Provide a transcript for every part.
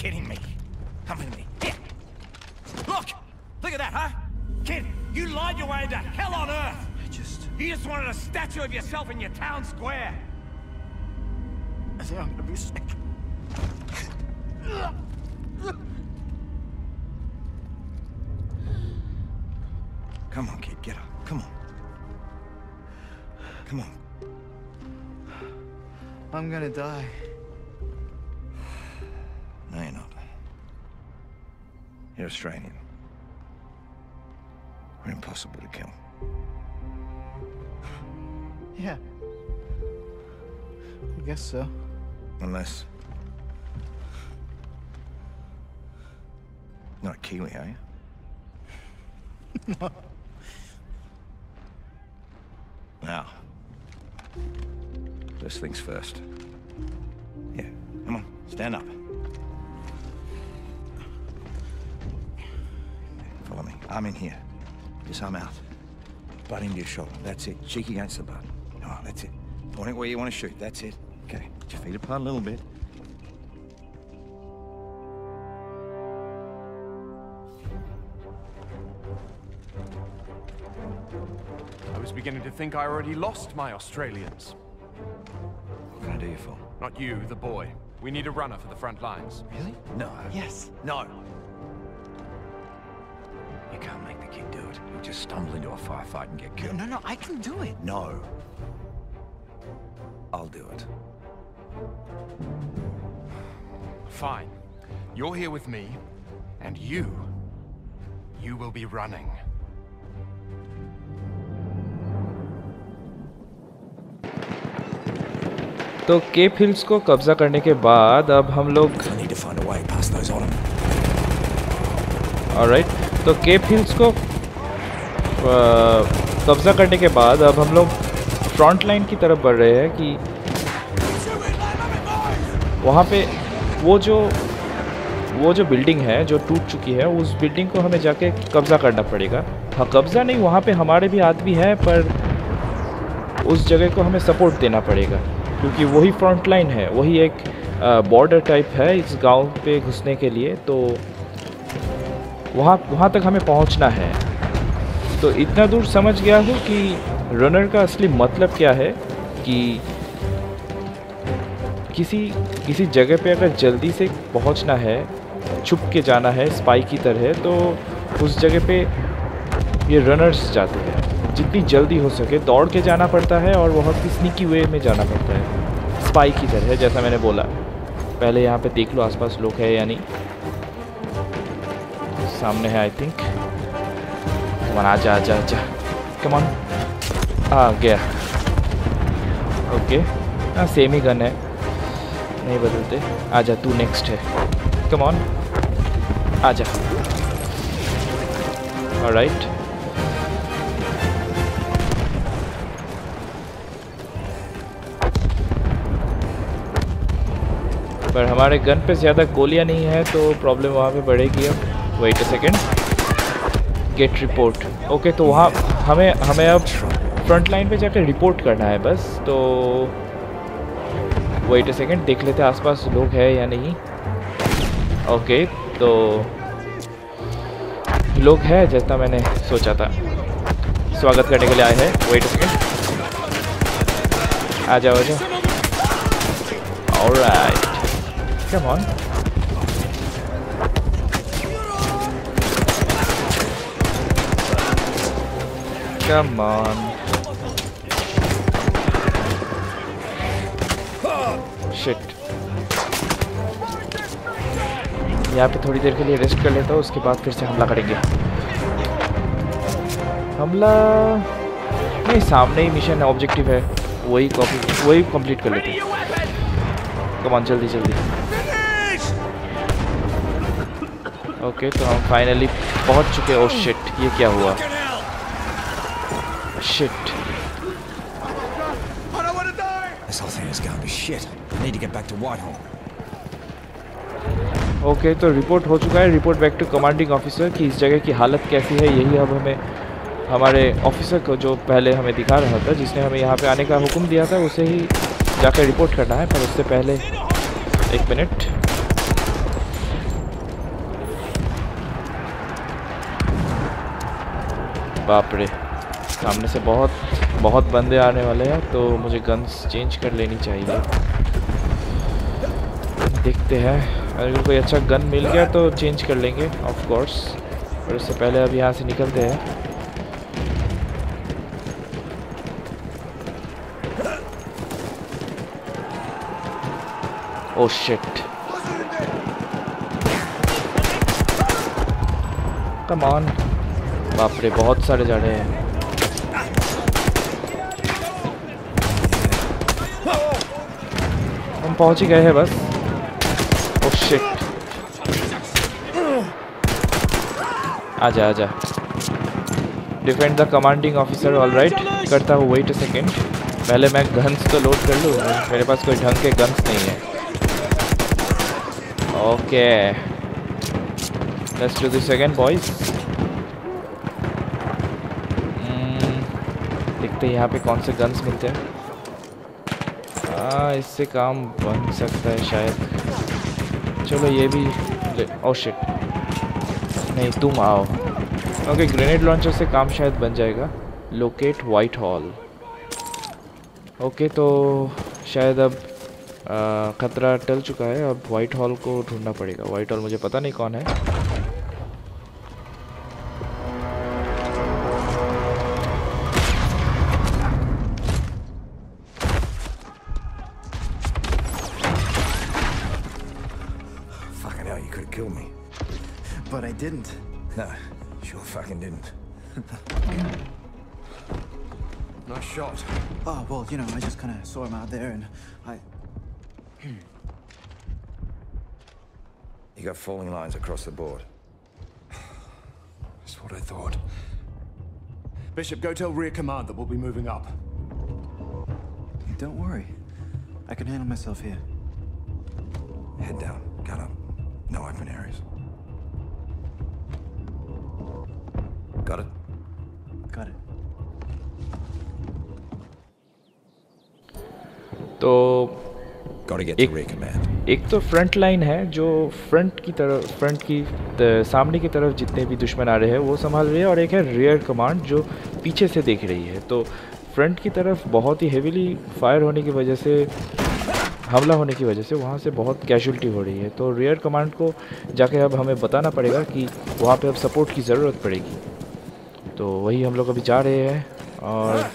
kidding me? Come with me. Here. Look at that, huh? Kid, you lied your way into hell on earth. You just wanted a statue of yourself in your town square. I think I'm gonna be sick. Come on, kid, get up. Come on. Come on. I'm gonna die. No, you're not. You're Australian. We're impossible to kill. Yeah. I guess so. Unless... You're not a Kiwi, are you? No. Now, first things first. Yeah, come on, stand up. Follow me. Arm in here. This arm out. Butt into your shoulder. That's it. Cheek against the butt. Oh, that's it. Point it where you want to shoot. That's it. Okay. Put your feet apart a little bit. I was beginning to think I already lost my Australians. What can I do you for? Not you, the boy. We need a runner for the front lines. Really? No. Yes. No. You can't make the kid do it. He'll just stumble into a firefight and get killed. No, I can do it. No. I'll do it. Fine. You're here with me, and you will be running. तो cap hills को कब्जा करने के बाद अब हम लोग alright, तो केप हिल्स को कब्जा करने के बाद अब हम लोग फ्रंट लाइन की तरफ बढ़ रहे हैं कि वहाँ पे वो जो बिल्डिंग है जो टूट चुकी है, उस बिल्डिंग को हमें जाके कब्जा करना पड़ेगा। हाँ, कब्जा नहीं, वहाँ पे हमारे भी आदमी है, पर उस जगह को हमें सपोर्ट देना पड़ेगा क्योंकि वही फ्रंट लाइन है, वही एक बॉर्डर टाइप है इस गांव पे घुसने के लिए। तो वहाँ तक हमें पहुँचना है। तो इतना दूर समझ गया हूँ कि रनर का असली मतलब क्या है कि किसी जगह पे अगर जल्दी से पहुँचना है, छुप के जाना है स्पाई की तरह, तो उस जगह पे ये रनर्स जाते हैं। जितनी जल्दी हो सके दौड़ के जाना पड़ता है और बहुत ही स्नीकी वे में जाना पड़ता है, स्पाई की तरह, जैसा मैंने बोला। पहले यहाँ पे देख लो आसपास लोग है या नहीं। सामने है आई थिंक। कम ऑन, आजा आजा आजा, कम ऑन। आ गया। ओके, हाँ सेम ही गन है, नहीं बदलते। आजा, तू नेक्स्ट है। कम ऑन, आजा। ऑलराइट, पर हमारे गन पे ज़्यादा गोलियां नहीं है तो प्रॉब्लम वहाँ पे बढ़ेगी। अब wait a second, get report. Okay, तो वहाँ हमें अब फ्रंट लाइन पे जाकर रिपोर्ट करना है बस। तो वेट अ सेकेंड, देख लेते हैं आसपास लोग हैं या नहीं। ओके, तो लोग हैं जैसा मैंने सोचा था। स्वागत करने के लिए आए हैं। वेट अ सेकेंड, आ जाओ आ जाओ। Alright, come on. Come on. Shit. यहाँ पे थोड़ी देर के लिए रेस्ट कर लेता हूँ, उसके बाद फिर से हमला करेंगे। हमला नहीं, सामने ही मिशन ऑब्जेक्टिव है, वही कंप्लीट कर लेते हैं। कम ऑन, जल्दी जल्दी। ओके, तो हम फाइनली पहुंच चुके। ओह शिट, ये क्या हुआ? शिट। ओके, तो रिपोर्ट हो चुका है। Report back to commanding officer कि इस जगह की हालत कैसी है। यही अब हमें हमारे ऑफिसर को, जो पहले हमें दिखा रहा था, जिसने हमें यहाँ पे आने का हुक्म दिया था, उसे ही जाकर रिपोर्ट करना है। पर उससे पहले एक मिनट, बाप रे, सामने से बहुत बंदे आने वाले हैं, तो मुझे गन्स चेंज कर लेनी चाहिए। देखते हैं, अगर कोई अच्छा गन मिल गया तो चेंज कर लेंगे ऑफ कोर्स, और उससे पहले अब यहाँ से निकलते हैं। Oh shit, come on. बाप रे, बहुत सारे जा रहे हैं। हम पहुंच ही गए हैं बस। ओह शिट, आजा आजा। Defend the commanding officer. All right, करता हूँ। वेट अ सेकेंड, पहले मैं गन्स तो लोड कर लूँ, मेरे पास कोई ढंग के गन्स नहीं है। Okay, let's do this again boys. देखते हैं यहाँ पे कौन से गन्स मिलते हैं। इससे काम बन सकता है शायद। चलो ये भी। ओह शिट, नहीं तुम आओ। ओके, ग्रेनेड लॉन्चर से काम शायद बन जाएगा। Locate white hall. ओके, तो शायद अब खतरा टल चुका है। अब वाइट हॉल को ढूंढना पड़ेगा। वाइट हॉल मुझे पता नहीं कौन है। But I didn't. No, sure fucking didn't. Nice shot. Oh, well, you know, I just kind of saw him out there and I... You got falling lines across the board. That's what I thought. Bishop, go tell rear command that we'll be moving up. Don't worry. I can handle myself here. Head down, gun up. No open areas. Got it? Got it. तो Gotta get to rear command. एक तो front line है जो front की सामने की तरफ जितने भी दुश्मन आ रहे हैं वो संभाल रही है, और एक है रियर कमांड जो पीछे से देख रही है। तो फ्रंट की तरफ बहुत ही हेवीली फायर होने की वजह से, हमला होने की वजह से वहाँ से बहुत कैजुअल्टी हो रही है। तो रियर कमांड को जाके अब हमें बताना पड़ेगा कि वहाँ पे अब सपोर्ट की ज़रूरत पड़ेगी। तो वही हम लोग अभी जा रहे हैं, और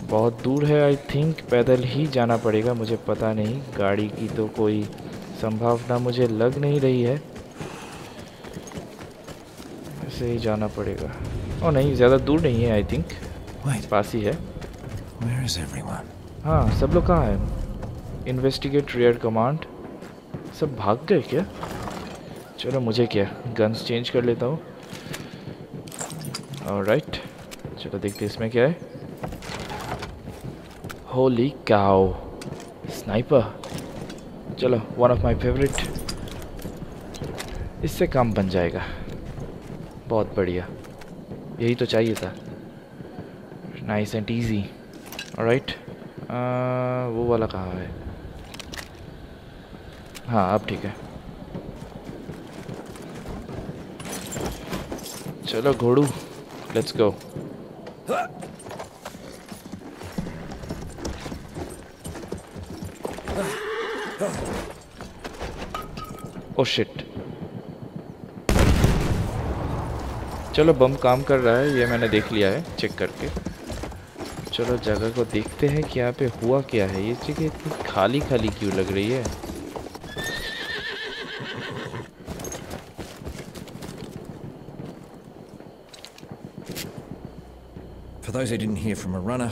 बहुत दूर है। आई थिंक पैदल ही जाना पड़ेगा, मुझे पता नहीं। गाड़ी की तो कोई संभावना मुझे लग नहीं रही है, ऐसे ही जाना पड़ेगा। ओ नहीं, ज़्यादा दूर नहीं है, आई थिंक पास ही है। Where is everyone? हाँ, सब लोग कहाँ हैं? Investigate rear command. सब भाग गए क्या? चलो मुझे क्या, गन्स चेंज कर लेता हूँ। ऑलराइट, चलो देखते हैं इसमें क्या है। Holi cow, sniper. चलो, वन ऑफ माय फेवरेट। इससे काम बन जाएगा। बहुत बढ़िया, यही तो चाहिए था। Nice and easy. ऑलराइट, वो वाला कहाँ है? हाँ, अब ठीक है। चलो घोड़ू, लेट्स गो। ओह शिट, चलो बम काम कर रहा है, ये मैंने देख लिया है चेक करके। चलो जगह को देखते हैं कि यहाँ पे हुआ क्या है। ये जगह इतनी खाली खाली क्यों लग रही है? For those who didn't hear from a runner,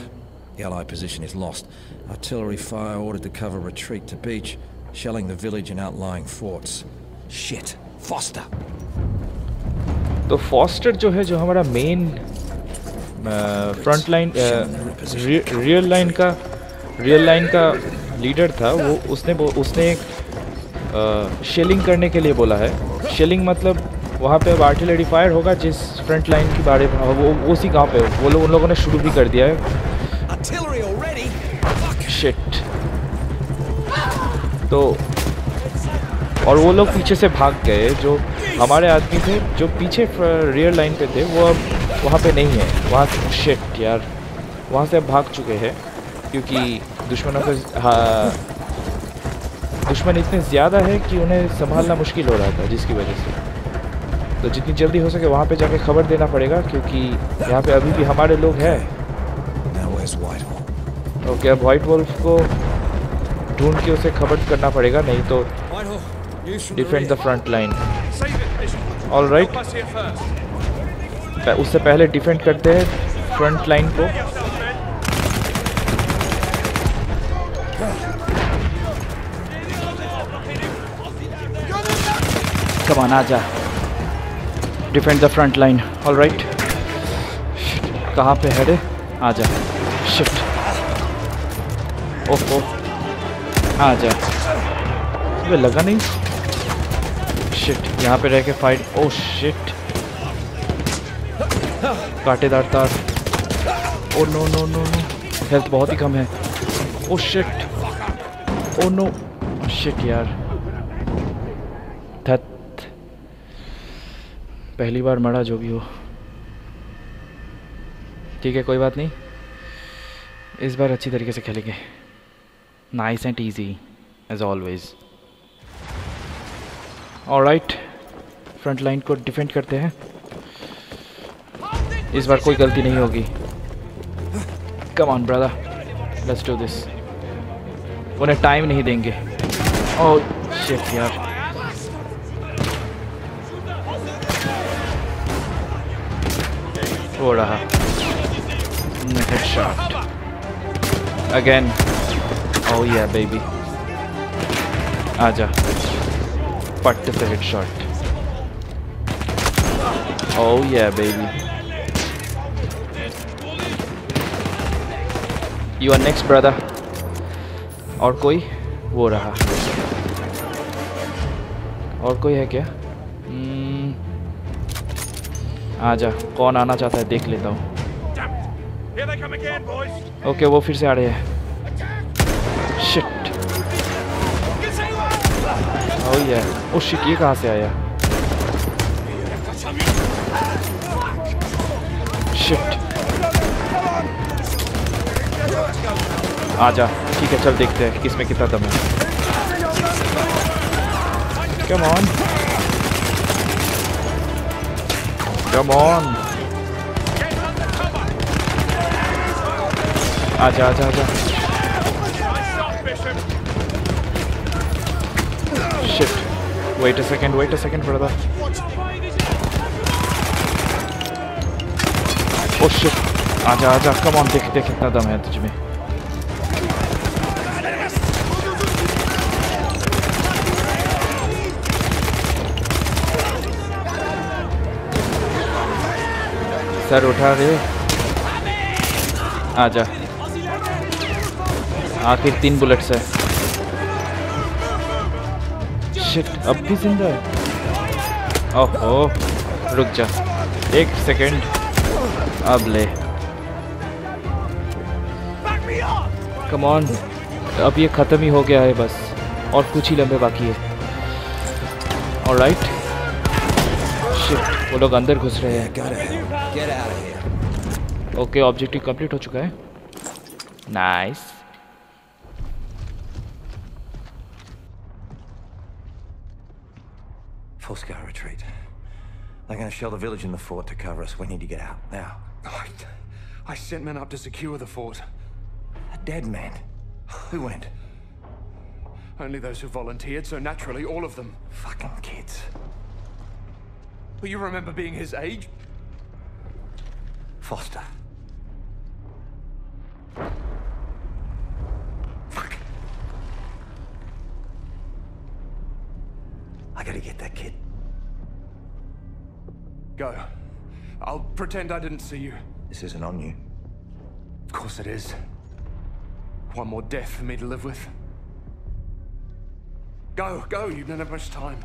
the Allied position is lost. Artillery fire ordered to cover retreat to beach, shelling the village and outlying forts. Shit, Foster. तो फॉस्टर जो है, जो हमारा main front line real line का leader था, वो उसने एक शेलिंग करने के लिए बोला है। शेलिंग मतलब वहाँ पे अब आर्टिलरी फायर होगा जिस फ्रंट लाइन के बारे में, वो उसी गांव पे उन लोगों ने शुरू भी कर दिया है। शिट। तो और वो लोग पीछे से भाग गए, जो हमारे आदमी थे जो पीछे रियर लाइन पे थे वो अब वहाँ पे नहीं है। वहाँ शिट यार, वहाँ से अब भाग चुके हैं क्योंकि दुश्मनों के दुश्मन इतने ज़्यादा है कि उन्हें संभालना मुश्किल हो रहा था, जिसकी वजह से तो जितनी जल्दी हो सके वहाँ पे जाके खबर देना पड़ेगा क्योंकि यहाँ पे अभी भी हमारे लोग हैं। ओके, अब वाइट वुल्फ को ढूंढ के उसे खबर करना पड़ेगा, नहीं तो defend the front line. Alright, उससे पहले डिफेंड करते हैं फ्रंट लाइन को। कम ऑन, आजा, defend the front line. Alright, कहाँ पे है रे? आजा, शिफ्ट, ओहो, आजा, वे लगा नहीं, शिट, यहाँ पे रह के फाइट। ओह शिट, कांटेदार तार। Oh no no no no, health बहुत ही कम है। Oh shit, oh no, shit यार, धत, पहली बार मरा जो भी हो। ठीक है, कोई बात नहीं, इस बार अच्छी तरीके से खेलेंगे। Nice and easy as always. Alright, front line को डिफेंड करते हैं। इस बार कोई गलती नहीं होगी। Come on brother, let's do this. उन्हें टाइम नहीं देंगे। ओह शिट यार, हो रहा हेडशॉट अगेन। ओह या बेबी, आजा, पट्ट से headshot. Oh yeah baby, you are next brother. और कोई? वो रहा। और कोई है क्या? आजा, कौन आना चाहता है देख लेता हूँ। ओके, वो फिर से आ रहे हैं। शिट, ओह या, ओह शिट, ये कहाँ से आया? शिट, आजा, ठीक है, चल देखते हैं किसमें कितना दम है। कम ऑन, कम ऑन, आजा आजा आजा। Shit, wait a second brother. Oh shit, आजा आजा, कम ऑन, देख देख कितना दम है तुझमें। सर उठा दे, आजा, आखिर 3 बुलेट्स है। शिट, अब भी जिंदा है। ओहो, रुक जा 1 सेकेंड, अब ले। कम ऑन, अब ये ख़त्म ही हो गया है बस, और कुछ ही लम्बे बाकी है। ऑलराइट, शिट, वो लोग अंदर घुस रहे हैं। ओके, ऑब्जेक्टिव कंप्लीट हो चुका है। Nice. Full scout retreat. They're going to shell the village and the fort to cover us. We need to get out now. I sent men up to secure the fort. A dead man. Who went? Only those who volunteered, so naturally all of them. Fucking kids. But you remember being his age? Foster. Fuck. I gotta get that kid. Go. I'll pretend I didn't see you. This isn't on you. Of course it is. One more death for me to live with. Go, you don't have much time.